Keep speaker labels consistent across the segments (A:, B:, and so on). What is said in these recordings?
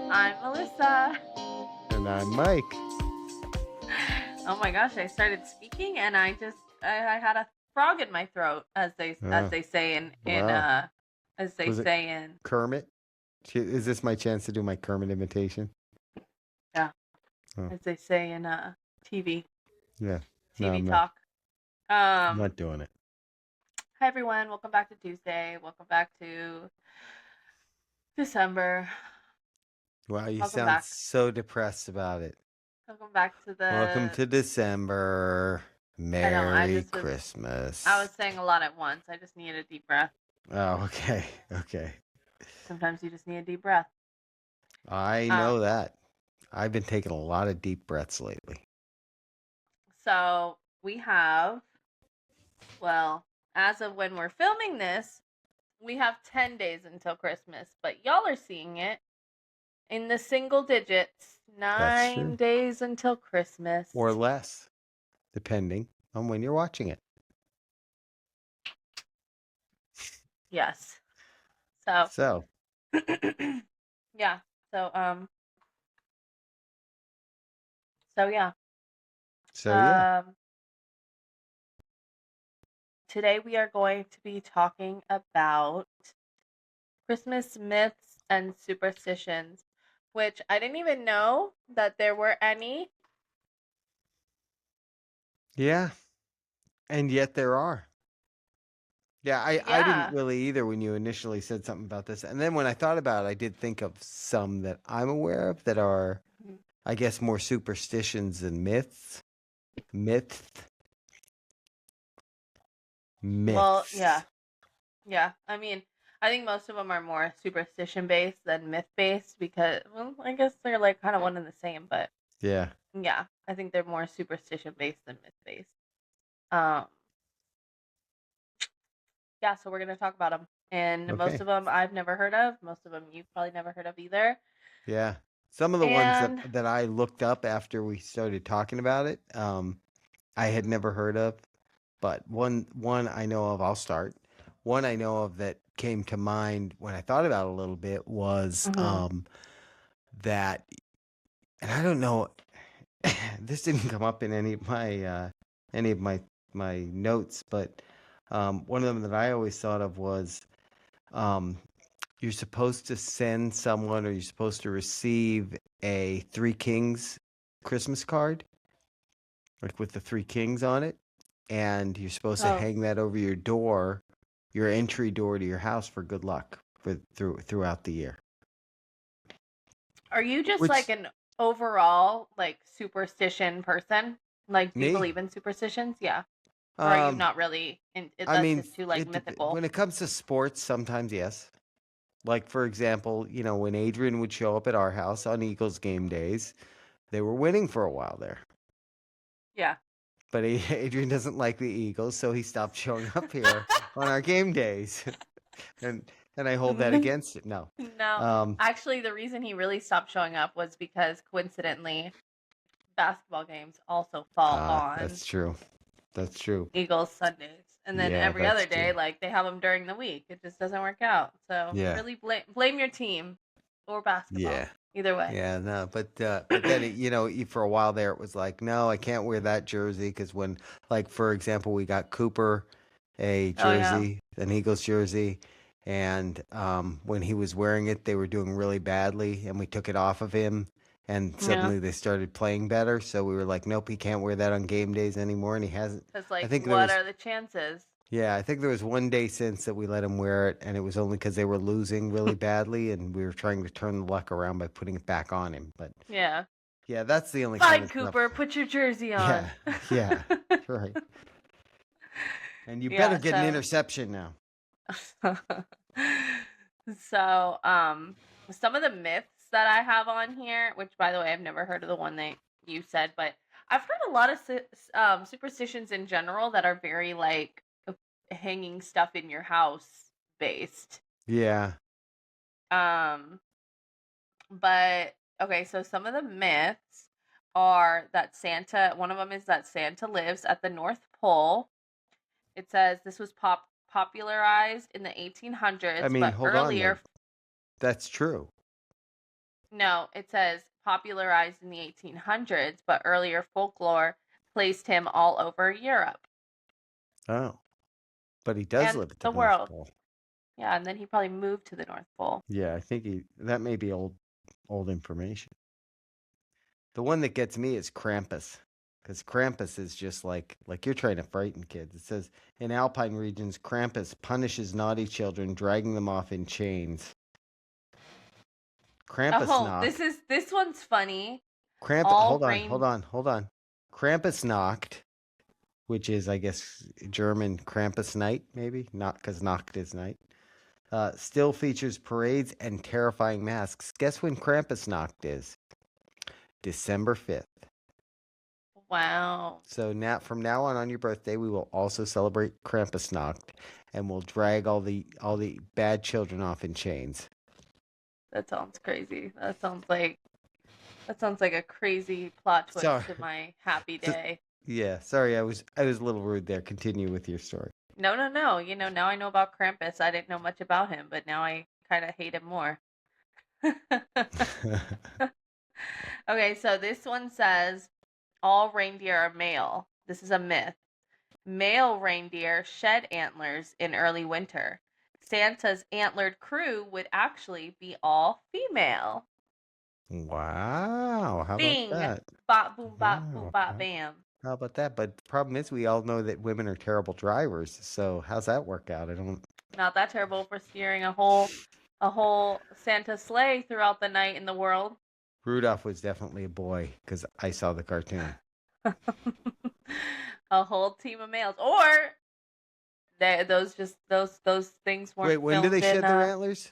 A: I'm Melissa.
B: And I'm Mike.
A: Oh my gosh, I started speaking and I had a frog in my throat as
B: Oh,
A: they say
B: wow.
A: as they
B: Was it
A: say in
B: Kermit? Is this my chance to do my Kermit imitation?
A: yeah,
B: Oh,
A: as they say in TV
B: yeah. No,
A: TV talk.
B: I'm
A: Um
B: not doing it.
A: Hi everyone, welcome back to Tuesday. Welcome back to December.
B: Wow, you
A: Welcome
B: sound
A: back.
B: so depressed about it.
A: Welcome back to
B: Welcome
A: the
B: to December.
A: I know,
B: Merry
A: I was
B: Christmas.
A: saying a lot at once. I just needed a deep breath.
B: Oh, okay. Okay.
A: Sometimes you just need a deep breath.
B: I
A: Um
B: know that. I've been taking a lot of deep breaths lately.
A: so we have Well, as of when we're filming this, we have 10 days until Christmas, but y'all are seeing it in the single digits.
B: That's
A: 9
B: true.
A: days until Christmas.
B: Or less, depending on when you're watching it.
A: Yes. So,
B: So,
A: yeah. So, so yeah.
B: yeah.
A: Um, Today we are going to be talking about Christmas myths and superstitions, which I didn't even know that there were any.
B: Yeah. And yet there are. Yeah, I didn't
A: Yeah.
B: really either when you initially said something about this. And then when I thought about it, I did think of some that I'm aware of that are, I guess, more superstitions than myths. Myths.
A: Well,
B: Myths.
A: yeah. Yeah, I mean, I think most of them are more superstition based than myth based because, well, I guess they're like kind of one and the same, but
B: Yeah.
A: yeah, I think they're more superstition based than myth based. Um, yeah, so we're gonna talk about them, and most
B: Okay.
A: of them I've never heard of. Most of them you've probably never heard of either.
B: Yeah. Some of the ones
A: And
B: that I looked up after we started talking about it, I had never heard of, but one I know of, I'll start. One I know of that came to mind when I thought about it a little bit was
A: mhm.
B: that, and I don't know, this didn't come up in any of my notes, but one of them that I always thought of was um, you're supposed to send someone or you're supposed to receive a Three Kings Christmas card, like with the Three Kings on it, and you're supposed to
A: Oh,
B: hang that over your door, your entry door to your house for good luck throughout the year.
A: are you just like
B: Which
A: an overall like superstition person? Like, do you
B: me,
A: believe in superstitions? Yeah, or are you
B: um,
A: not really?
B: I
A: That's
B: mean,
A: just too like mythical.
B: when it comes to sports, sometimes yes. Like, for example, when Adrian would show up at our house on Eagles game days, they were winning for a while there.
A: Yeah.
B: But Adrian doesn't like the Eagles, so he stopped showing up here on our game days. and and I hold that against it. No.
A: No,
B: Um,
A: actually, the reason he really stopped showing up was because coincidentally, basketball games also fall on
B: that's true. That's true.
A: Eagles Sundays, and then
B: Yeah,
A: every
B: that's
A: other
B: true.
A: day, like they have them during the week. It just doesn't work out. So
B: Yeah.
A: really blame your team or basketball.
B: Yeah.
A: Either way.
B: Yeah, no, but then for a while there it was like, no, I can't wear that jersey because when, like, for example, we got Cooper a
A: Oh yeah,
B: jersey, an Eagles jersey, and when he was wearing it, they were doing really badly, and we took it off of him, and
A: yeah.
B: suddenly they started playing better, so we were like, nope, he can't wear that on game days anymore, and he hasn't.
A: It's
B: I
A: like,
B: think there
A: what
B: was,
A: are the chances?
B: yeah, I think there was one day since that we let him wear it, and it was only because they were losing really badly, and we were trying to turn the luck around by putting it back on him. But
A: Yeah.
B: yeah, that's the only kind
A: Fine,
B: of stuff.
A: Cooper, put your jersey
B: Yeah,
A: on.
B: yeah, right. And you better
A: Yeah.
B: get an interception now.
A: So, some of the myths that I have on here, which by the way, I've never heard of the one that you said, but I've heard a lot of superstitions in general that are very like hanging stuff in your house based.
B: Yeah,
A: Um, but okay, so some of the myths are that one of them is that Santa lives at the North Pole. It says this was popularized in the
B: I
A: 1800s,
B: mean,
A: but
B: hold on though.
A: earlier.
B: That's true.
A: No, it says popularized in the 1800s, but earlier folklore placed him all over Europe
B: Oh, but he does
A: and
B: live at the
A: the
B: North
A: world.
B: Pole.
A: Yeah, and then he probably moved to the North Pole.
B: Yeah, I think that may be old information. The one that gets me is Krampus, because Krampus is just like you're trying to frighten kids. It says in alpine regions, Krampus punishes naughty children, dragging them off in chains. Krampus
A: Oh,
B: knocked.
A: this one's funny.
B: Hold
A: All
B: on, hold
A: rain.
B: on, hold on. Krampus knocked, which is I guess German Krampus night, maybe not because knocked is night. Still features parades and terrifying masks. Guess when Krampus knocked is? December 5th.
A: Wow.
B: So now, from now on your birthday, we will also celebrate Krampusnacht, and we'll drag all the bad children off in chains.
A: That sounds crazy. That sounds like a crazy plot
B: Sorry,
A: twist to my happy
B: so-
A: day.
B: yeah, sorry, I was a little rude there. Continue with your story.
A: No, no, no. Now I know about Krampus. I didn't know much about him, but now I kind of hate him more. Okay, so this one says all reindeer are male. This is a myth. Male reindeer shed antlers in early winter. Santa's antlered crew would actually be all female.
B: Wow, how about
A: Bing!
B: that?
A: Bop, boom,
B: Wow,
A: bop, bam.
B: how about that? But the problem is, we all know that women are terrible drivers. So how's that work out? I don't.
A: Not that terrible for steering a whole Santa sleigh throughout the night in the world.
B: Rudolph was definitely a boy because I saw the cartoon.
A: A whole team of males, or those things
B: Wait,
A: weren't
B: when do they
A: filmed in
B: shed their antlers?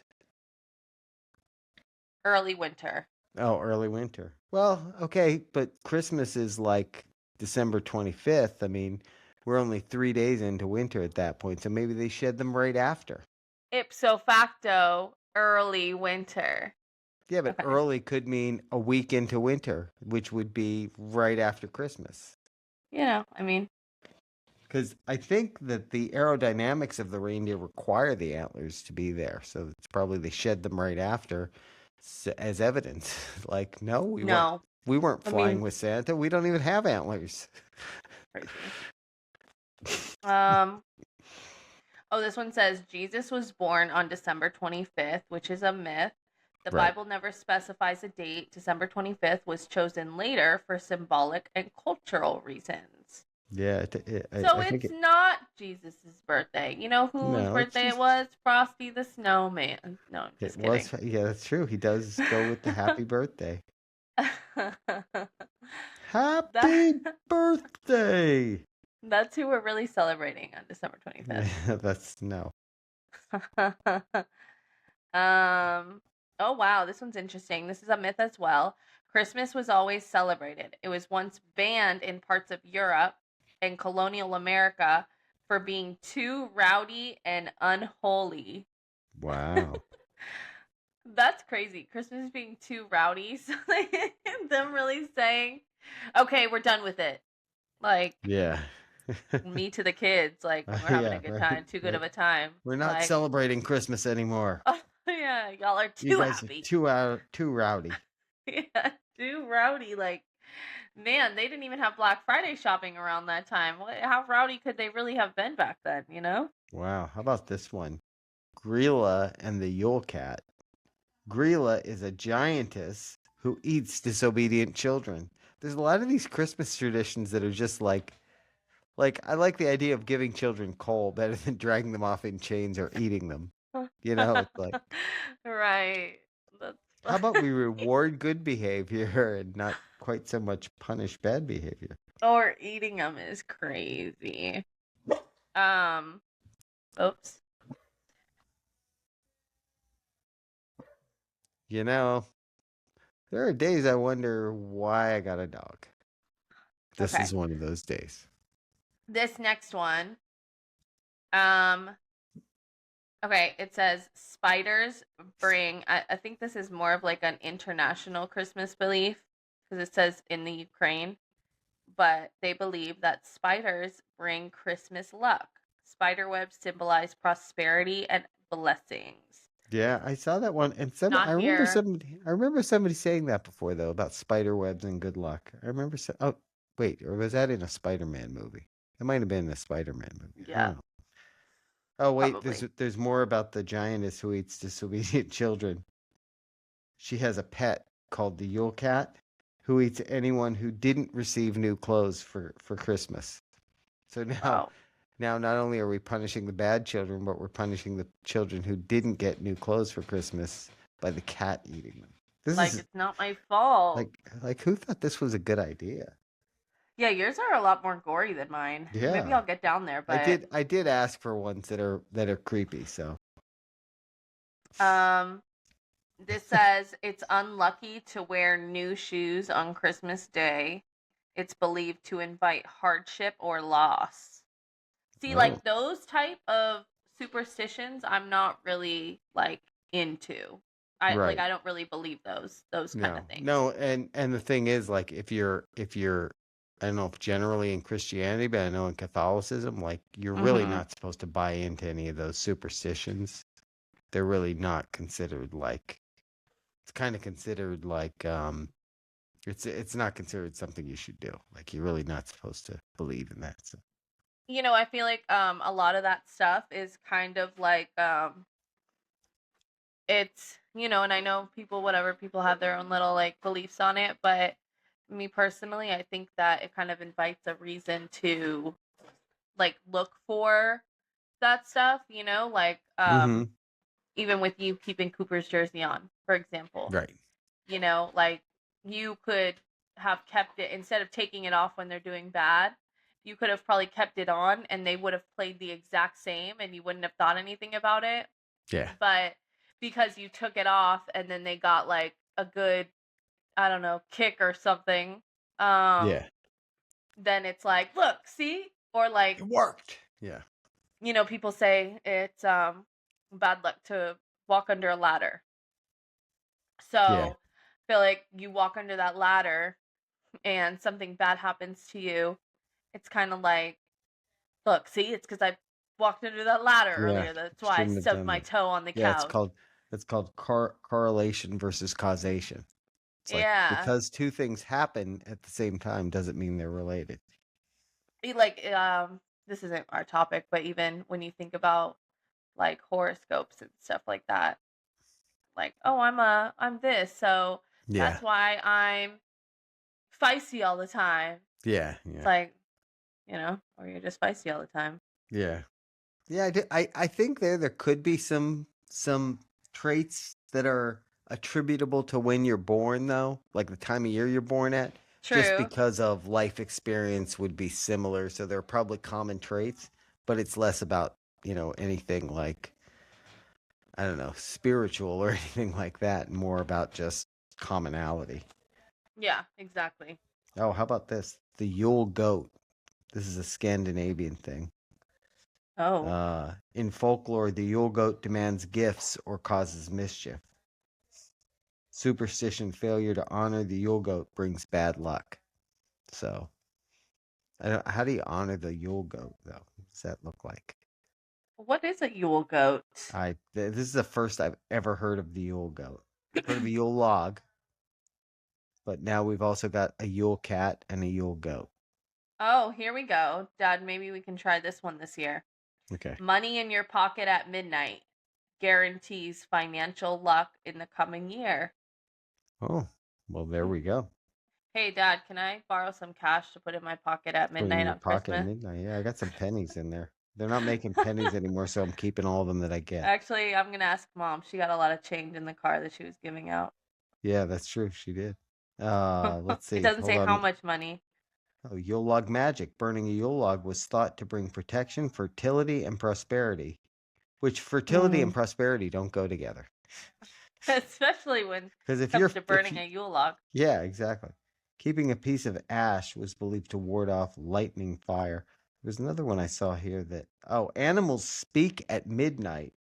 A: early winter.
B: Oh, early winter. Well, okay, but Christmas is like December 25th. I mean, we're only 3 days into winter at that point, so maybe they shed them right after.
A: Ipso facto, early winter.
B: Yeah, but
A: Okay.
B: early could mean a week into winter, which would be right after Christmas.
A: I mean,
B: Because I think that the aerodynamics of the reindeer require the antlers to be there, so it's probably they shed them right after as evidence. Like, no,
A: no.
B: we weren't
A: I
B: flying
A: mean,
B: with Santa. We don't even have antlers.
A: crazy. Um, oh, this one says Jesus was born on December 25th, which is a myth. The
B: Right.
A: Bible never specifies a date. December 25th was chosen later for symbolic and cultural reasons.
B: Yeah,
A: So
B: I think
A: it's not Jesus' birthday. You know whose
B: no, it's
A: birthday it
B: just
A: was? Frosty the Snowman. No, I'm
B: it
A: just
B: was.
A: kidding.
B: Yeah, that's true. He does go with the happy birthday. Happy
A: that
B: birthday.
A: that's who we're really celebrating on December 25th.
B: Yeah, that's no.
A: Oh wow, this one's interesting. This is a myth as well. Christmas was always celebrated. It was once banned in parts of Europe and colonial America for being too rowdy and unholy.
B: Wow.
A: That's crazy. Christmas being too rowdy. So them really saying, "Okay, we're done with it." Like
B: Yeah.
A: me to the kids, like we're having
B: Yeah,
A: a good
B: right,
A: time, too good
B: right.
A: of a time.
B: We're not
A: Like,
B: celebrating Christmas anymore.
A: oh yeah, y'all are
B: You
A: too
B: guys are
A: happy.
B: too rowdy.
A: Yeah, too rowdy. Like, man, they didn't even have Black Friday shopping around that time. How rowdy could they really have been back then?
B: Wow. How about this one? Grilla and the Yule Cat. Grilla is a giantess who eats disobedient children. There's a lot of these Christmas traditions that are just like I like the idea of giving children coal better than dragging them off in chains or eating them. It's like,
A: Right.
B: how about
A: That's
B: we reward good behavior and not quite so much punish bad behavior?
A: or eating them is crazy. Um. Oops.
B: You know, there are days I wonder why I got a dog. This
A: Okay.
B: is one of those days.
A: This next one. Um. Okay, it says spiders bring. I think this is more of like an international Christmas belief because it says in the Ukraine, but they believe that spiders bring Christmas luck. Spider webs symbolize prosperity and blessings.
B: Yeah, I saw that one, and
A: Not here.
B: I remember somebody saying that before though about spider webs and good luck. Oh, wait, or was that in a Spider-Man movie? It might have been a Spider-Man movie. I
A: Yeah,
B: don't know. Oh wait,
A: probably.
B: there's more about the giantess who eats disobedient children. She has a pet called the Yule Cat, who eats anyone who didn't receive new clothes for Christmas. So now
A: Wow.
B: now not only are we punishing the bad children, but we're punishing the children who didn't get new clothes for Christmas by the cat eating them. This
A: Like
B: is
A: it's not my fault.
B: like who thought this was a good idea?
A: Yeah, yours are a lot more gory than mine. Maybe
B: Yeah.
A: I'll get down there, but
B: I did ask for ones that are creepy, so
A: um this says it's unlucky to wear new shoes on Christmas Day. It's believed to invite hardship or loss. See,
B: oh,
A: like those type of superstitions, I'm not really like into.
B: right.
A: I don't really believe those kind of
B: No.
A: things.
B: No, and the thing is like if you're I don't know if generally in Christianity, but I know in Catholicism, like you're really
A: Mhm.
B: not supposed to buy into any of those superstitions. They're really not considered like it's kind of considered like it's not considered something you should do. Like you're really not supposed to believe in that. So.
A: I feel like a lot of that stuff is kind of like it's, and I know people, whatever, people have their own little like beliefs on it, but me personally, I think that it kind of invites a reason to like look for that stuff, like
B: Mhm.
A: even with you keeping Cooper's jersey on, for example.
B: Right.
A: Like you could have kept it instead of taking it off when they're doing bad. You could have probably kept it on and they would have played the exact same and you wouldn't have thought anything about it.
B: Yeah.
A: But because you took it off and then they got like a good, I don't know, kick or something, um,
B: Yeah.
A: then it's like, look, see? Or like,
B: It worked. Yeah.
A: people say it's bad luck to walk under a ladder.
B: Yeah.
A: So I feel like you walk under that ladder and something bad happens to you. It's kind of like, look, see, it's because I walked under that ladder
B: Yeah.
A: earlier. That's why I
B: Shouldn't have
A: stubbed
B: done
A: my
B: that.
A: toe on the
B: Yeah,
A: couch.
B: it's called correlation versus causation. It's like
A: Yeah.
B: because two things happen at the same time doesn't mean they're related.
A: Like, this isn't our topic, but even when you think about like horoscopes and stuff like that, like, oh, I'm this, so
B: Yeah.
A: that's why I'm feisty all the time.
B: Yeah.
A: It's
B: Yeah.
A: like, or you're just feisty all the time.
B: Yeah. Yeah, I think there could be some traits that are attributable to when you're born though, like the time of year you're born at, just
A: True.
B: because of life experience would be similar, so they're probably common traits, but it's less about, anything like I don't know, spiritual or anything like that, more about just commonality.
A: Yeah, exactly.
B: Oh, how about this? The Yule goat. This is a Scandinavian thing.
A: Oh.
B: In folklore, the Yule goat demands gifts or causes mischief. Superstition failure to honor the Yule goat brings bad luck. So, how do you honor the Yule goat, though? What does that look like?
A: What is a Yule goat?
B: This is the first I've ever heard of the Yule goat. I've heard of a Yule log, but now we've also got a Yule cat and a Yule goat.
A: Oh, here we go. Dad, maybe we can try this one this year.
B: Okay.
A: Money in your pocket at midnight guarantees financial luck in the coming year.
B: Oh, well, there
A: Hmm.
B: we go.
A: Hey, Dad, can I borrow some cash to put in my pocket at
B: Put in
A: midnight
B: your
A: on
B: pocket at
A: Christmas?
B: midnight. Yeah, I got some pennies in there. They're not making pennies anymore, so I'm keeping all of them that I get.
A: Actually, I'm gonna ask Mom. She got a lot of change in the car that she was giving out.
B: Yeah, that's true. She did. Let's
A: It
B: see.
A: doesn't
B: Hold
A: say how
B: on.
A: much money.
B: Oh, Yule log magic. Burning a Yule log was thought to bring protection, fertility, and prosperity. Which fertility and
A: Mm.
B: prosperity don't go together.
A: Especially when it
B: Because
A: comes to burning a Yule log.
B: yeah, exactly. Keeping a piece of ash was believed to ward off lightning fire. There's another one I saw here that, oh, animals speak at midnight.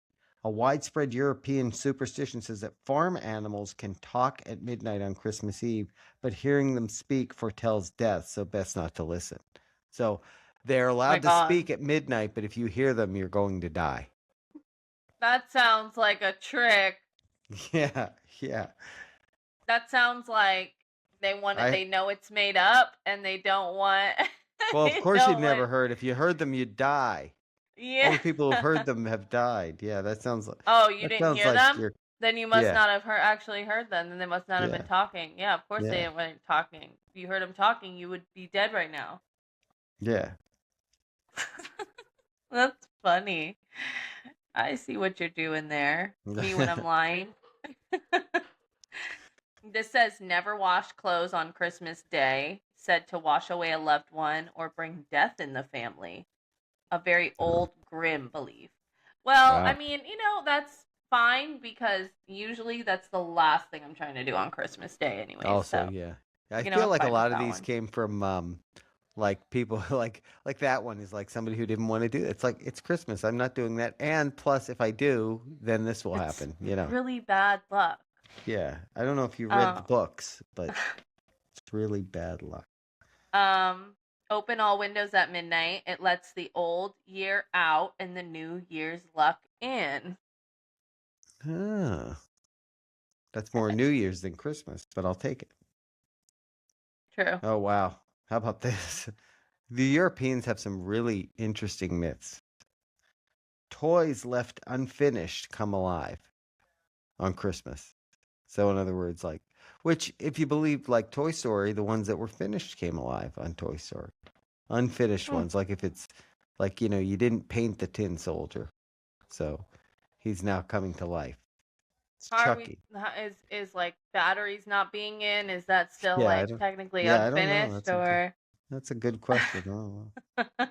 B: A widespread European superstition says that farm animals can talk at midnight on Christmas Eve, but hearing them speak foretells death, so best not to listen. So they're
A: My
B: allowed to
A: God.
B: speak at midnight, but if you hear them, you're going to die.
A: That sounds like a trick.
B: Yeah, yeah.
A: That sounds like
B: I
A: they know it's made up and they don't want
B: well, of
A: they
B: course you'd
A: don't
B: never
A: want
B: heard. If you heard them, you'd die. All
A: yeah.
B: the people who've heard them have died. Yeah,
A: Oh, you
B: that
A: didn't
B: sounds
A: hear
B: like
A: them?
B: you're
A: Then you must
B: yeah,
A: not have actually heard them. Then they must not have been
B: yeah,
A: talking. Yeah, of course
B: yeah,
A: they weren't talking. If you heard them talking, you would be dead right now.
B: yeah.
A: That's funny. I see what you're doing there. Me when I'm lying. This says never wash clothes on Christmas Day, said to wash away a loved one or bring death in the family. A very
B: Oh,
A: old, grim belief. Well, I
B: wow.
A: mean, that's fine because usually that's the last thing I'm trying to do on Christmas Day, anyways.
B: Also,
A: So,
B: yeah. I
A: I'm
B: feel like a
A: fine with
B: lot of
A: that
B: these
A: one.
B: came from like people like that one is like somebody who didn't want to do it. It's like it's Christmas. I'm not doing that. And plus if I do, then this will
A: It's
B: happen, you know.
A: really bad luck.
B: Yeah. I don't know if you read the
A: Um,
B: books, but it's really bad luck.
A: um, open all windows at midnight. It lets the old year out and the new year's luck in.
B: Ah, that's more
A: Eh,
B: New Year's than Christmas, but I'll take it.
A: true.
B: Oh, wow. How about this? The Europeans have some really interesting myths. Toys left unfinished come alive on Christmas. So, in other words, like, which, if you believe like Toy Story, the ones that were finished came alive on Toy Story. Unfinished
A: Hmm.
B: ones, like if it's like, you didn't paint the tin soldier. So he's now coming to life. It's
A: How are we?
B: Chucky.
A: Is like batteries not being in? Is that still
B: Yeah, I
A: like
B: don't,
A: technically
B: yeah, I don't know.
A: unfinished or?
B: That's a good question. Oh,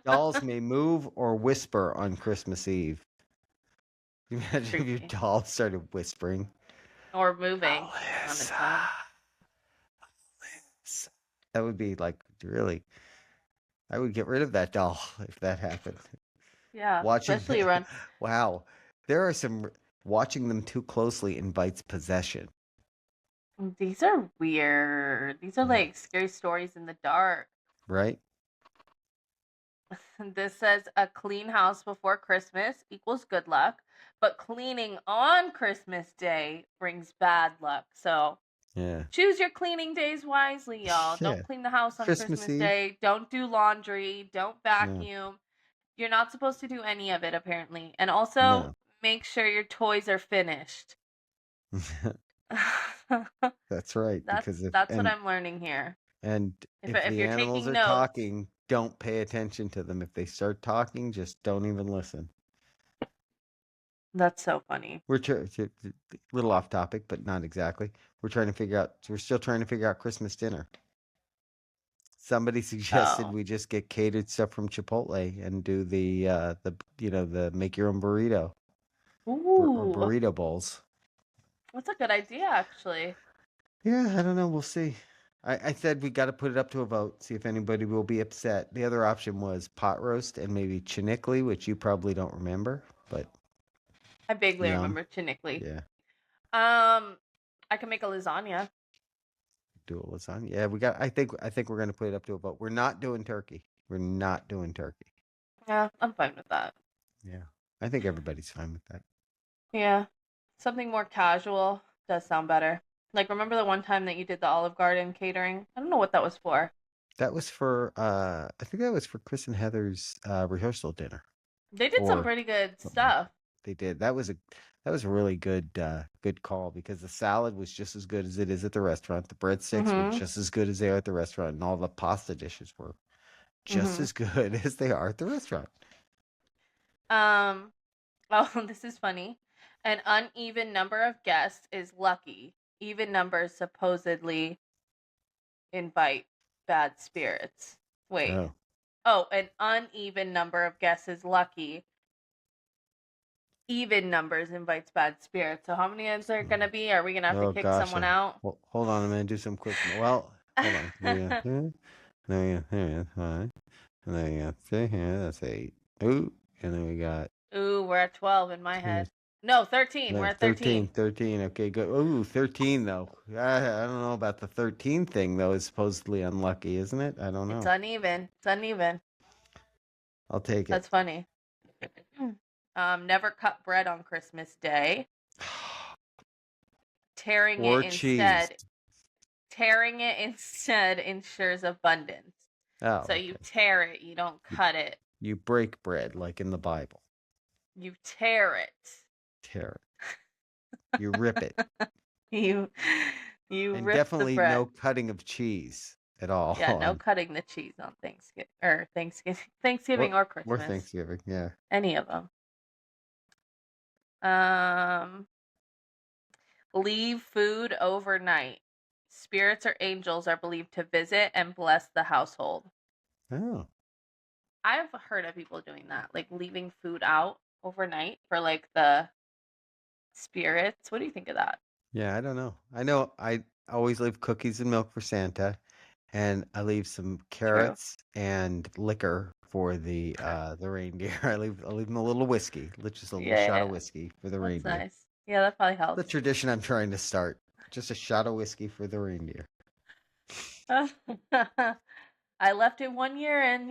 B: dolls may move or whisper on Christmas Eve. Can you imagine if your
A: Creepy.
B: doll started whispering?
A: Or moving on
B: Alyssa.
A: its own.
B: That would be like really. I would get rid of that doll if that happened.
A: Yeah,
B: Watching,
A: especially around.
B: wow, there are some. Watching them too closely invites possession.
A: These are weird. These are
B: Yeah.
A: like scary stories in the dark.
B: Right?
A: This says a clean house before Christmas equals good luck, but cleaning on Christmas Day brings bad luck. So
B: Yeah.
A: choose your cleaning days wisely, y'all. Don't
B: Yeah.
A: clean the house on
B: Christmas
A: Christmas
B: Eve.
A: Day. Don't do laundry. Don't
B: No.
A: vacuum. You're not supposed to do any of it, apparently. And also,
B: No.
A: make sure your toys are finished.
B: That's right.
A: that's
B: Because if
A: that's what I'm learning here.
B: and if
A: If
B: the
A: you're
B: animals
A: taking
B: are
A: notes,
B: talking, don't pay attention to them. If they start talking, just don't even listen.
A: that's so funny.
B: We're little off topic, but not exactly. We're still trying to figure out Christmas dinner. Somebody suggested
A: Oh,
B: we just get catered stuff from Chipotle and do the make your own burrito or
A: ooh,
B: burrito bowls.
A: that's a good idea, actually.
B: Yeah, I don't know. We'll see. I said we got to put it up to a vote, see if anybody will be upset. The other option was pot roast and maybe chinikli, which you probably don't remember, but
A: I vaguely
B: yum.
A: remember Chinickley.
B: Yeah,
A: I can make a lasagna.
B: do a lasagna. Yeah, we got. I think we're gonna put it up to a vote. We're not doing turkey. We're not doing turkey.
A: Yeah, I'm fine with that.
B: Yeah, I think everybody's fine with that.
A: Yeah, something more casual does sound better. Like, remember the one time that you did the Olive Garden catering? I don't know what that was for.
B: That was for I think that was for Chris and Heather's rehearsal dinner
A: They did some
B: or
A: pretty good
B: something like
A: stuff.
B: that. They did. That was a really good call because the salad was just as good as it is at the restaurant. The breadsticks were
A: Mm-hmm.
B: just as good as they are at the restaurant, and all the pasta dishes were just
A: Mm-hmm.
B: as good as they are at the restaurant.
A: Um, oh, this is funny. An uneven number of guests is lucky. Even numbers supposedly invite bad spirits. Wait.
B: Oh,
A: Oh, an uneven number of guests is lucky. Even numbers invites bad spirits. So how many is there
B: oh,
A: gonna be? Are we gonna have to
B: oh
A: kick
B: gosh.
A: someone out?
B: Hold on, I'm gonna do some quick. Well, hold on. There we go. Fine. And then we got three here. That's 8. Ooh, and then we got
A: Ooh, we're at 12 in my head. No, 13. We're
B: no,
A: at
B: 13,
A: 13.
B: 13. Okay, good. Ooh, 13 though. I don't know about the 13 thing though. It's supposedly unlucky, isn't it? I don't
A: It's
B: know.
A: uneven. It's uneven.
B: I'll take it.
A: That's funny. Never cut bread on Christmas Day. Tearing it
B: Or cheese.
A: instead. Tearing it instead ensures abundance.
B: Oh,
A: So you
B: okay.
A: tear it, you don't
B: You,
A: cut it.
B: you break bread like in the Bible.
A: You tear it.
B: Tear it. You rip it.
A: You you
B: And
A: rip the
B: definitely no
A: bread.
B: cutting of cheese at all
A: Yeah, no
B: on
A: cutting the cheese on Thanksgiving or
B: or
A: Christmas.
B: Thanksgiving. Yeah.
A: Any of them. Um, leave food overnight. Spirits or angels are believed to visit and bless the household.
B: Oh.
A: I've heard of people doing that, like leaving food out overnight for like the spirits. What do you think of that?
B: Yeah, I don't know. I know I always leave cookies and milk for Santa, and I leave some
A: True.
B: carrots and liquor for the reindeer. I leave them a little whiskey, just a little
A: Yeah,
B: shot of
A: yeah.
B: whiskey for the
A: That's
B: reindeer.
A: nice. Yeah, that probably
B: The
A: helps.
B: tradition I'm trying to start. Just a shot of whiskey for the reindeer.
A: I left it 1 year and,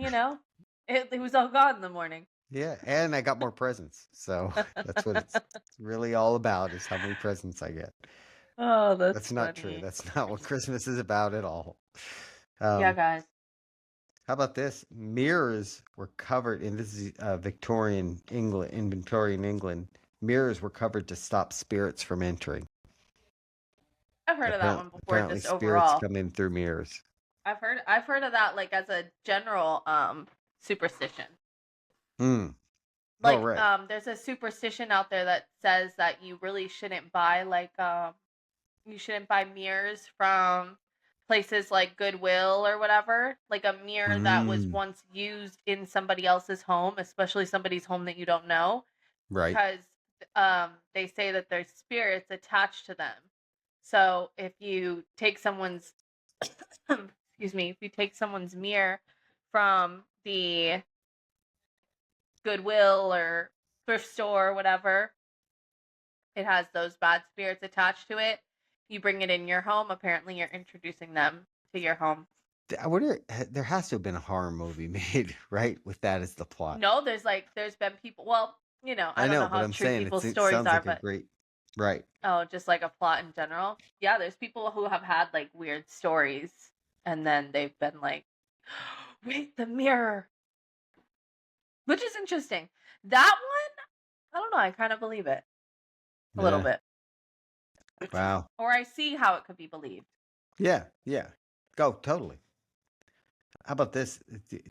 A: it was all gone in the morning.
B: Yeah, and I got more presents. So that's what it's really all about is how many presents I get.
A: Oh, that's
B: That's not true.
A: funny.
B: That's not what Christmas is about at all.
A: Yeah,
B: Um,
A: guys.
B: how about this? Mirrors were covered in this is Victorian England. In Victorian England, mirrors were covered to stop spirits from entering.
A: I've heard of that
B: Apparently,
A: one before,
B: apparently
A: just
B: spirits
A: overall.
B: come in through mirrors.
A: I've heard of that like as a general superstition.
B: Hmm. Oh,
A: Like
B: right.
A: there's a superstition out there that says that you really shouldn't buy you shouldn't buy mirrors from places like Goodwill or whatever. Like a mirror that was
B: Hmm.
A: once used in somebody else's home, especially somebody's home that you don't know,
B: Right.
A: because they say that there's spirits attached to them. So if you take someone's excuse me, if you take someone's mirror from the Goodwill or thrift store or whatever, it has those bad spirits attached to it. You bring it in your home, apparently you're introducing them to your home.
B: I wonder. There has to have been a horror movie made, right, with that as the plot.
A: No, there's been people, well, I
B: I
A: don't
B: know,
A: know
B: but
A: how
B: I'm
A: true
B: saying
A: people's
B: it
A: stories
B: sounds
A: are,
B: like a
A: but
B: great. Right.
A: oh, just like a plot in general. Yeah, there's people who have had like weird stories and then they've been like, wait, the mirror. Which is interesting. That one, I don't know, I kind of believe it a little
B: Yeah.
A: bit.
B: Wow.
A: Or I see how it could be believed.
B: Yeah. Yeah. Go totally. How about this?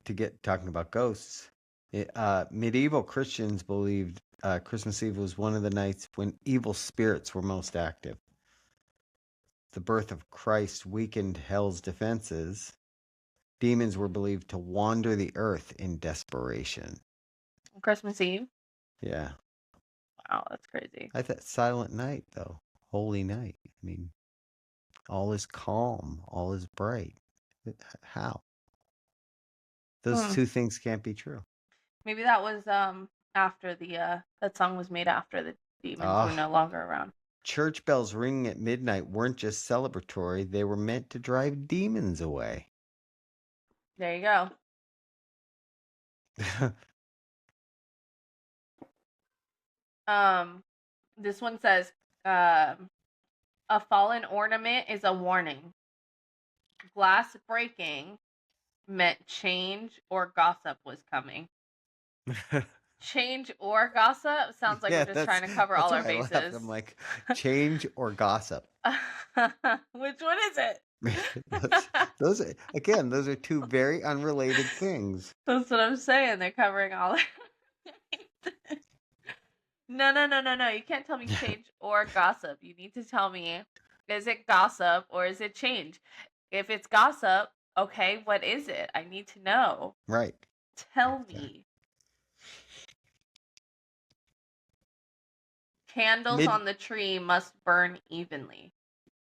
B: To get talking about ghosts, medieval Christians believed Christmas Eve was one of the nights when evil spirits were most active. The birth of Christ weakened hell's defenses. Demons were believed to wander the earth in desperation.
A: Christmas Eve.
B: Yeah.
A: Wow, that's crazy.
B: I thought silent night, though. Holy night. I mean, all is calm, all is bright. How? Those
A: Hmm.
B: two things can't be true.
A: Maybe that was after that song was made after the demons were
B: Ah,
A: no longer around.
B: church bells ringing at midnight weren't just celebratory, they were meant to drive demons away.
A: There you go. Um, this one says, a fallen ornament is a warning. Glass breaking meant change or gossip was coming. Change or gossip sounds like we're
B: Yeah,
A: just
B: that's
A: trying to cover
B: that's
A: all our
B: why I laughed.
A: bases.
B: I'm like, change or gossip.
A: Which one is it?
B: Those are two very unrelated things.
A: That's what I'm saying. They're covering all. No, no, no, no, no. You can't tell me change or gossip. You need to tell me, is it gossip or is it change? If it's gossip, okay, what is it? I need to know.
B: Right.
A: Tell
B: Yeah.
A: me. Candles
B: Mid
A: on the tree must burn evenly.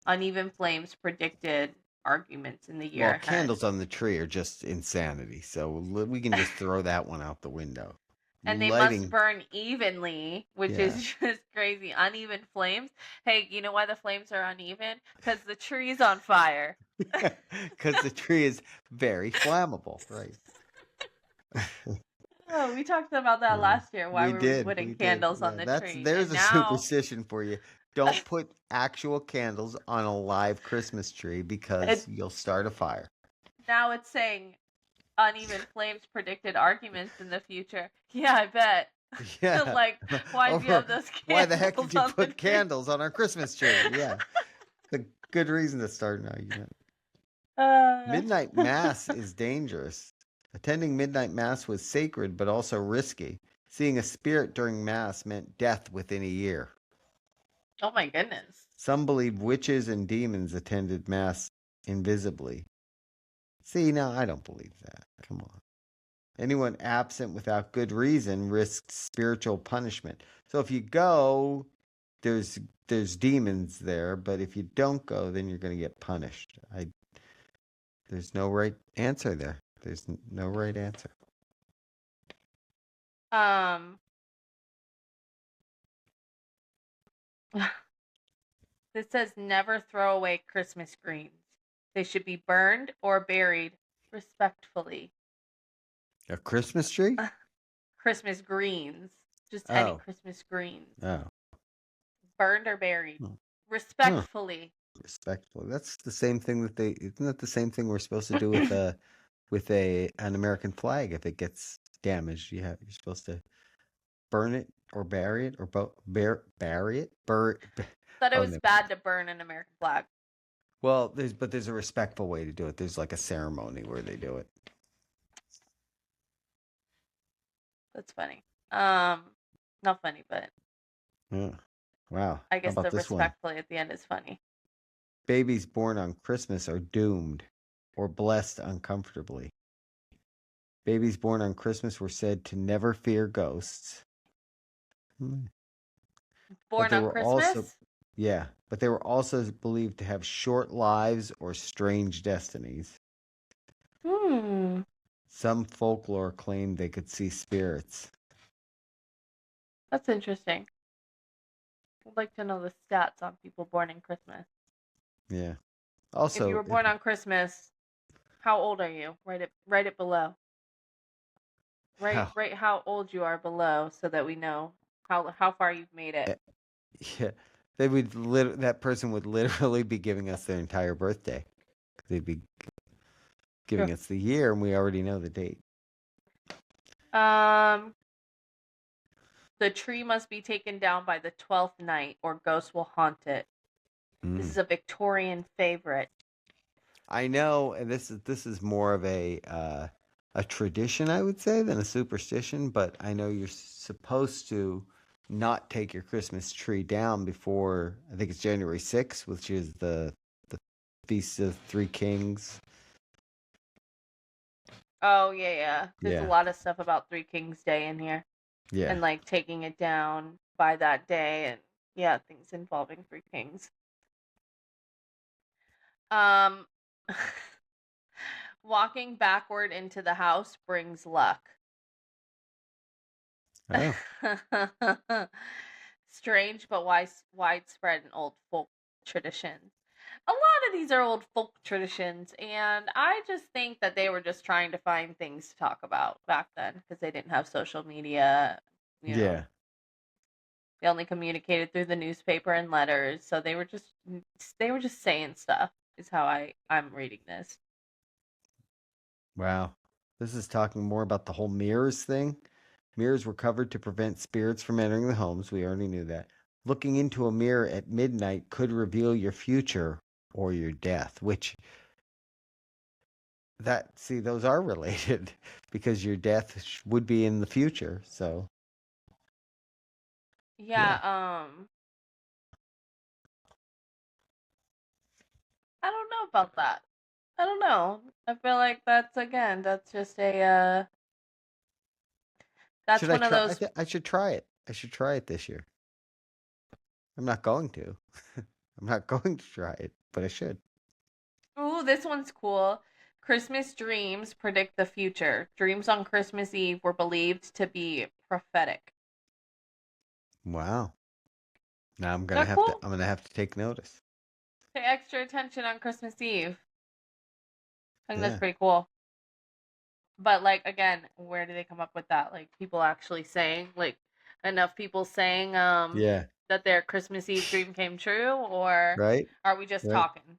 A: Uneven flames predicted arguments in the year
B: Well,
A: ahead.
B: candles on the tree are just insanity. So we can just throw that one out the window.
A: And they must
B: Lighting,
A: burn evenly, which
B: yeah.
A: is just crazy. Uneven flames. Hey, you know why the flames are uneven? Because the tree's on fire.
B: Because the tree is very flammable, right?
A: Oh, we talked about that
B: Uh,
A: last year, why
B: we
A: we were
B: did,
A: putting
B: we did.
A: candles on
B: Yeah,
A: the
B: that's
A: tree.
B: there's
A: And
B: a
A: now
B: superstition for you. Don't put actual candles on a live Christmas tree because
A: it
B: you'll start a fire.
A: now it's saying uneven flames predicted arguments in the future. Yeah, I bet.
B: Yeah.
A: Like, why'd you
B: Over
A: have those
B: why the heck
A: candles
B: did you
A: on the
B: put
A: tree?
B: candles on our Christmas tree? Yeah. The good reason to start an argument.
A: Uh,
B: Midnight Mass is dangerous. Attending midnight Mass was sacred but also risky. Seeing a spirit during Mass meant death within a year.
A: oh my goodness.
B: Some believe witches and demons attended Mass invisibly. See, now I don't believe that. Come on. Anyone absent without good reason risks spiritual punishment. So if you go, there's demons there, but if you don't go, then you're going to get punished. There's no right answer there. There's no right answer.
A: Um, this says never throw away Christmas greens. They should be burned or buried respectfully.
B: A Christmas tree?
A: Christmas greens, just any
B: Oh,
A: Christmas greens,
B: oh,
A: burned or buried
B: oh. Huh.
A: respectfully.
B: Respectful. That's the same thing that they. Isn't that the same thing we're supposed to do with an American flag? If it gets damaged, you're supposed to burn it or bury it or bury it.
A: Thought it
B: Oh
A: was
B: no.
A: bad to burn an American flag.
B: Well, there's a respectful way to do it. There's like a ceremony where they do it.
A: That's funny. Not funny, but
B: Yeah. Wow.
A: I
B: How
A: guess
B: about
A: the
B: this one?
A: respectfully at the end is funny.
B: Babies born on Christmas are doomed or blessed uncomfortably. Babies born on Christmas were said to never fear ghosts. Hmm. But
A: Born
B: they
A: on
B: were also,
A: Christmas?
B: yeah, but they were also believed to have short lives or strange destinies.
A: Hmm.
B: Some folklore claimed they could see spirits.
A: That's interesting. I'd like to know the stats on people born in Christmas.
B: Yeah.
A: If you
B: Also,
A: were born on Christmas, how old are you? Write it below.
B: how
A: Write how old you are below so that we know how far you've made it.
B: eh, yeah, that person would literally be giving us their entire birthday. They'd be
A: True.
B: giving us the year, and we already know the date.
A: Um, the tree must be taken down by the 12th night or ghosts will haunt it. This
B: Mm.
A: is a Victorian favorite.
B: I know, and this is more of a tradition, I would say, than a superstition. But I know you're supposed to not take your Christmas tree down before I think it's January 6th, which is the Feast of Three Kings.
A: Oh yeah, yeah. There's a
B: Yeah,
A: lot of stuff about Three Kings Day in here.
B: yeah.
A: And like taking it down by that day and yeah, things involving Three Kings. Um walking backward into the house brings luck.
B: Oh,
A: Strange but widespread in old folk traditions. A lot of these are old folk traditions, and I just think that they were just trying to find things to talk about back then because they didn't have social media. You know,
B: yeah.
A: they only communicated through the newspaper and letters, so they were just saying stuff. Is how I'm reading this.
B: Wow. This is talking more about the whole mirrors thing. Mirrors were covered to prevent spirits from entering the homes. We already knew that. Looking into a mirror at midnight could reveal your future or your death, which see, those are related because your death would be in the future. So,
A: Yeah,
B: yeah.
A: I don't know about that. I don't know. I feel like that's just a that's
B: Should I
A: one of
B: try?
A: those.
B: I should try it. I should try it this year. I'm not going to. I'm not going to try it, but I should.
A: Ooh, this one's cool. Christmas dreams predict the future. Dreams on Christmas Eve were believed to be prophetic.
B: Wow. Now
A: Is that cool?
B: I'm gonna have to take notice.
A: Pay extra attention on Christmas Eve. I think that's
B: Yeah.
A: pretty cool. But like again, where do they come up with that? Like people actually saying, like enough people saying
B: Yeah.
A: that their Christmas Eve dream came true, or
B: Right.
A: are we just
B: Right.
A: talking?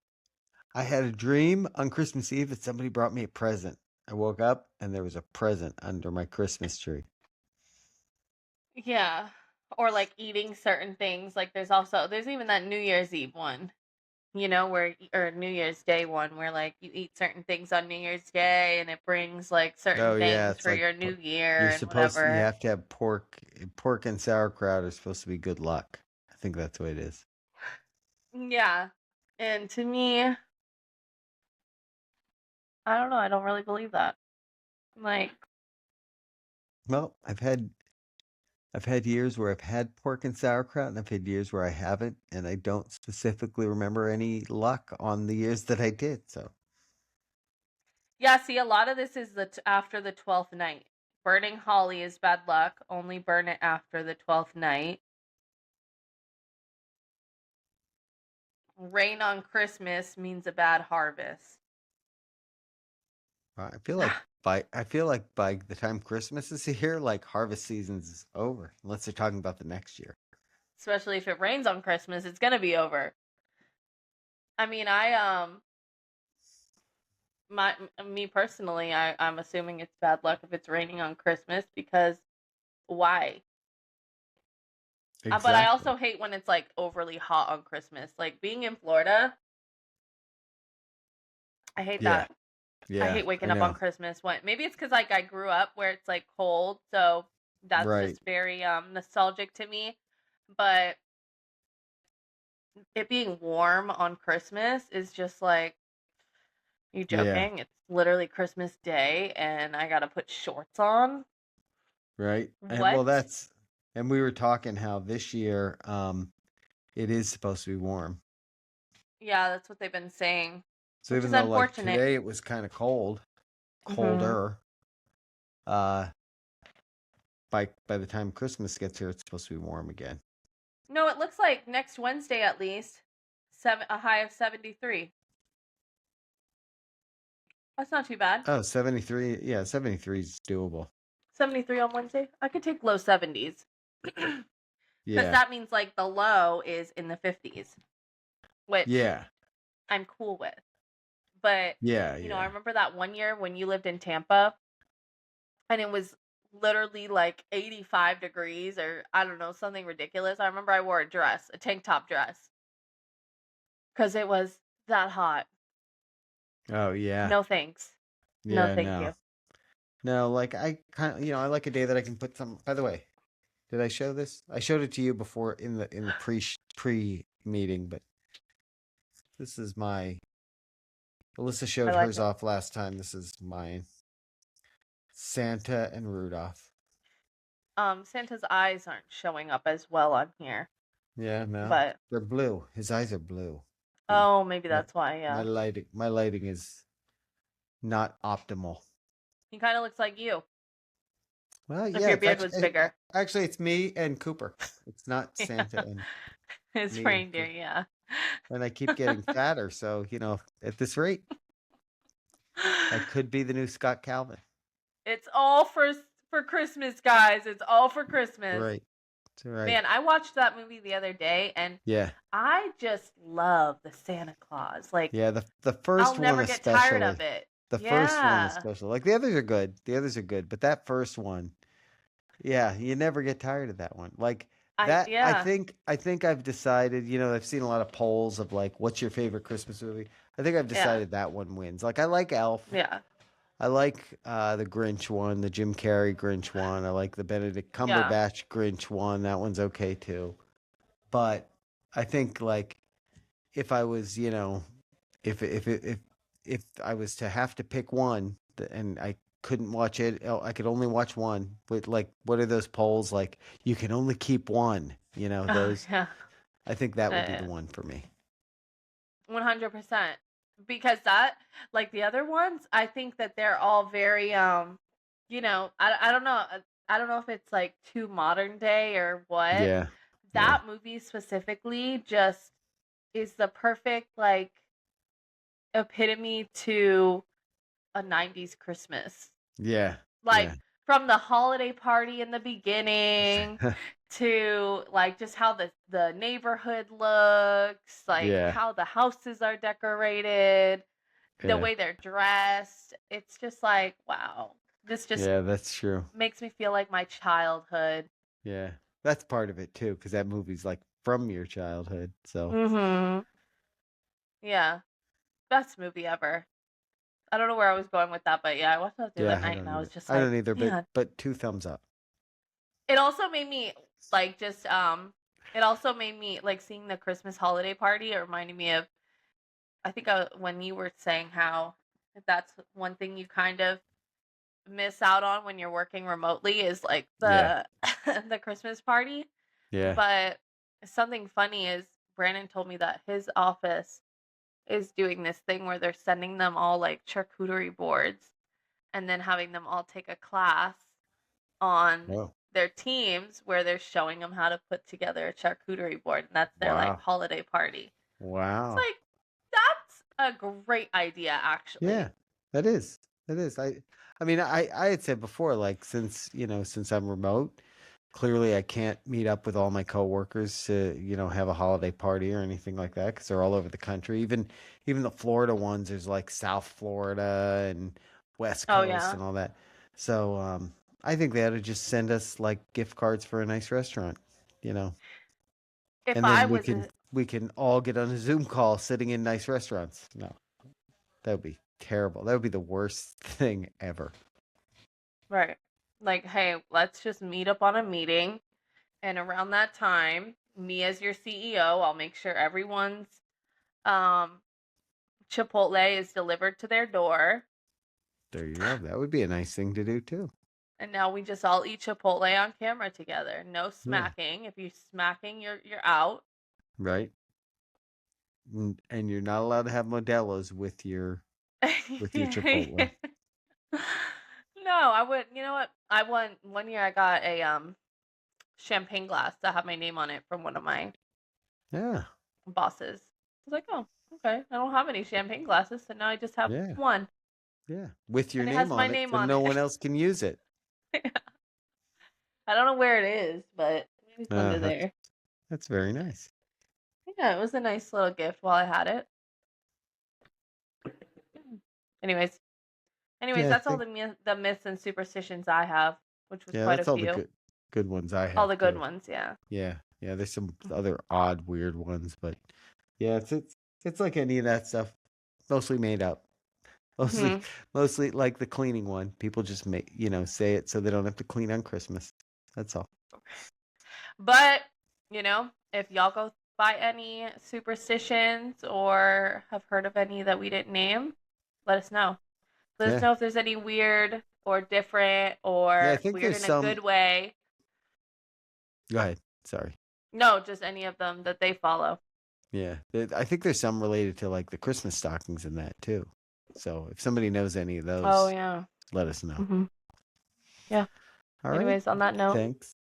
B: I had a dream on Christmas Eve that somebody brought me a present. I woke up and there was a present under my Christmas tree.
A: Yeah. Or like eating certain things. Like there's even that New Year's Eve one, where or New Year's Day one where like you eat certain things on New Year's Day and it brings like certain
B: Oh yeah,
A: things
B: it's
A: for
B: like
A: your new year
B: you're
A: and
B: supposed you
A: whatever.
B: have to have pork. Pork and sauerkraut are supposed to be good luck. I think that's what it is.
A: Yeah. And to me, I don't know, I don't really believe that. Like,
B: Well, I've had years where I've had pork and sauerkraut, and I've had years where I haven't, and I don't specifically remember any luck on the years that I did. So,
A: yeah, see, a lot of this is after the 12th night. Burning holly is bad luck. Only burn it after the 12th night. Rain on Christmas means a bad harvest.
B: I feel like by the time Christmas is here, like harvest season's over, unless they're talking about the next year.
A: Especially if it rains on Christmas, it's gonna be over. I mean, my me personally, I'm assuming it's bad luck if it's raining on Christmas because why? But I
B: Exactly.
A: also hate when it's like overly hot on Christmas. Like being in Florida, I hate
B: Yeah.
A: that. I
B: Yeah.
A: hate
B: I
A: waking up on
B: know.
A: Christmas when maybe it's because like I grew up where it's like cold, so that's
B: Right.
A: just very nostalgic to me. But it being warm on Christmas is just like, you
B: Yeah.
A: joking? It's literally Christmas Day and I gotta put shorts on.
B: Right. And well,
A: What?
B: and we were talking how this year, it is supposed to be warm.
A: Yeah, that's what they've been saying,
B: So
A: which
B: even
A: is
B: though like
A: unfortunate.
B: today it was kind of
A: Hmm.
B: colder, uh, by the time Christmas gets here, it's supposed to be warm again.
A: No, it looks like next Wednesday at least, a high of 73. That's not too bad.
B: Oh, 73. Yeah, 73 is doable.
A: 73 on Wednesday. I could take low 70s. Because
B: Yeah.
A: that means like the low is in the 50s, which
B: Yeah.
A: I'm cool with. But,
B: Yeah.
A: I
B: Yeah.
A: remember that one year when you lived in Tampa and it was literally like 85 degrees or I don't know, something ridiculous. I remember I wore a tank top dress, because it was that hot.
B: Oh, yeah.
A: No thanks. No,
B: Yeah,
A: thank
B: no.
A: you.
B: No, like I kind of, I like a day that I can put some. By the way, did I show this? I showed it to you before in the pre meeting, but this is my Alyssa
A: I
B: showed
A: like
B: hers
A: it.
B: off last time. This is mine. Santa and Rudolph.
A: Santa's eyes aren't showing up as well on here,
B: Yeah, no.
A: but
B: They're blue. His eyes are blue. The
A: oh, maybe
B: my
A: that's why.
B: my
A: Yeah,
B: lighting is not optimal.
A: he kind of looks like you
B: Well,
A: if
B: yeah,
A: your
B: it's
A: beard was bigger.
B: actually it's me and Cooper. It's not Santa
A: Yeah,
B: and
A: his
B: me and
A: reindeer.
B: Cooper.
A: Yeah.
B: And I keep getting fatter, so at this rate, I could be the new Scott Calvin.
A: It's all for Christmas, guys. It's all for Christmas.
B: Right. That's right.
A: Man, I watched that movie the other day and
B: Yeah.
A: I just love the Santa Claus. Like,
B: Yeah, the
A: I'll
B: first one
A: never get tired
B: especially.
A: of it.
B: The first one
A: Yeah.
B: especially. Like the others are good. The others are good, but that first one, yeah, you never get tired of that one. Like that I
A: Yeah.
B: think I think I've decided, I've seen a lot of polls of like what's your favorite Christmas movie? I think I've
A: Yeah.
B: decided that one wins. Like I like Elf.
A: Yeah.
B: I like the Grinch one, the Jim Carrey Grinch one. I like the Benedict
A: Yeah.
B: Cumberbatch Grinch one. That one's okay too. But I think like if I was, if I was to have to pick one and I couldn't watch it, I could only watch one. But like, what are those polls like? You can only keep one.
A: Oh,
B: Those.
A: yeah.
B: I think that would be the
A: Uh,
B: one for me.
A: 100%. Because that, like the other ones, I think that they're all very, I don't know. I don't know if it's like too modern day or what.
B: Yeah, yeah,
A: That movie specifically just is the perfect, like, epitome to a 90s Christmas.
B: Yeah.
A: Like
B: Yeah.
A: from the holiday party in the beginning to like just how the neighborhood looks, like
B: Yeah.
A: how the houses are decorated, the
B: Yeah.
A: way they're dressed. It's just like, wow. This just
B: Yeah, that's true.
A: makes me feel like my childhood.
B: Yeah. That's part of it too, because that movie's like from your childhood. So
A: Mhm. Yeah. Best movie ever. I don't know where I was going with that, but yeah, I watched that the other
B: yeah,
A: night and I was just
B: I
A: like,
B: don't either,
A: man.
B: but two thumbs up.
A: It also made me like just it also made me like seeing the Christmas holiday party. It reminded me of I think when you were saying how that's one thing you kind of miss out on when you're working remotely is like
B: Yeah.
A: the the Christmas party.
B: Yeah.
A: But something funny is Brandon told me that his office is doing this thing where they're sending them all like charcuterie boards and then having them all take a class on
B: Oh.
A: their teams where they're showing them how to put together a charcuterie board, and that's their like
B: Wow.
A: holiday party. It's
B: Wow.
A: like that's a great idea
B: Yeah.
A: actually.
B: That is. That is. I mean, I had said before, like since I'm remote, clearly I can't meet up with all my coworkers to, have a holiday party or anything like that because they're all over the country. Even the Florida ones, there's like South Florida and West
A: Oh
B: Coast
A: yeah.
B: and all that. So I think they ought to just send us like gift cards for a nice restaurant, you know,
A: If
B: and
A: I
B: then we
A: was
B: can
A: a
B: we can all get on a Zoom call sitting in nice restaurants. No, that would be terrible. That would be the worst thing ever.
A: right, like, hey, let's just meet up on a meeting, and around that time, me as your CEO, I'll make sure everyone's um Chipotle is delivered to their door.
B: There you go. That would be a nice thing to do too.
A: And now we just all eat Chipotle on camera together. No
B: Yeah.
A: smacking. If you're smacking, you're out.
B: Right. And you're not allowed to have Modelo's with your Chipotle.
A: No, I would. You know what? I won one year. I got a champagne glass that had my name on it from one of my
B: Yeah.
A: bosses. I was like, oh, okay. I don't have any champagne glasses, so now I just have
B: Yeah.
A: one,
B: Yeah. With your
A: and it
B: name
A: has my
B: on it,
A: name
B: so
A: on
B: no
A: it.
B: one else can use it.
A: I don't know where it is, but maybe it's
B: Uh,
A: under
B: that's
A: there.
B: that's very nice.
A: Yeah, it was a nice little gift while I had it. Anyways,
B: Yeah, I
A: that's all
B: think
A: the myths and superstitions I have, which was quite a
B: that's all the
A: few.
B: good ones I
A: All
B: have
A: the good
B: too.
A: ones, yeah.
B: Yeah. Yeah, there's some other odd, weird ones, but yeah, it's like any of that stuff. Mostly made up. Mostly
A: Hmm.
B: mostly like the cleaning one. People just say it so they don't have to clean on Christmas. That's all.
A: But, if y'all go by any superstitions or have heard of any that we didn't name, let us know. Let us
B: Yeah.
A: know if there's any weird or different
B: Yeah, I
A: or
B: think
A: weird
B: there's
A: in a
B: some.
A: good way.
B: Go ahead. Sorry.
A: No, just any of them that they follow.
B: Yeah, I think there's some related to like the Christmas stockings and that too. So if somebody knows any of
A: Oh,
B: those,
A: yeah.
B: let us know.
A: Hmm. Yeah.
B: All right.
A: Anyways, on that note,
B: Thanks.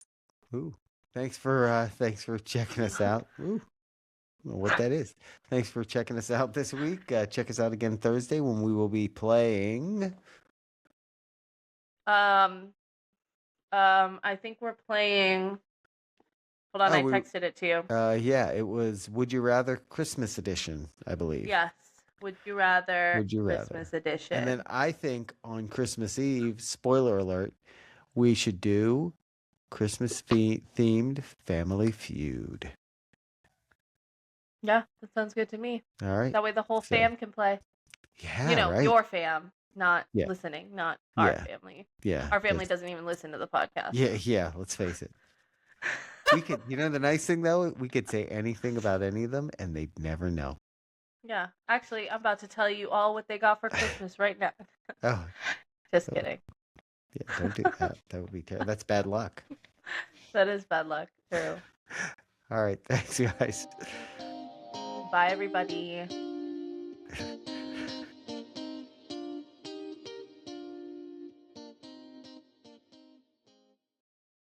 B: Ooh. Thanks for checking us out. Ooh. I don't know what that is. Thanks for checking us out this week. Check us out again Thursday when we will be playing.
A: um, I think we're playing. Hold on,
B: Oh,
A: I texted it to you.
B: yeah, it was Would You Rather Christmas edition, I believe.
A: Yes. Would you rather
B: Would you rather?
A: Christmas
B: And then
A: edition?
B: I think on Christmas Eve, spoiler alert, we should do Christmas themed Family Feud.
A: Yeah, that sounds good to me.
B: All right.
A: That way the whole
B: So,
A: fam can play.
B: yeah, right.
A: Your fam, not
B: Yeah.
A: listening, not our
B: Yeah.
A: family.
B: Yeah.
A: Our family
B: Because,
A: doesn't even listen to the podcast.
B: yeah, yeah, let's face it. We could, the nice thing though, we could say anything about any of them and they'd never know.
A: Yeah, actually, I'm about to tell you all what they got for Christmas right now.
B: Oh,
A: Just
B: oh,
A: kidding.
B: yeah, don't do that. That would be terrible. That's bad luck.
A: That is bad luck. True.
B: All right. Thanks, guys.
A: Bye, everybody.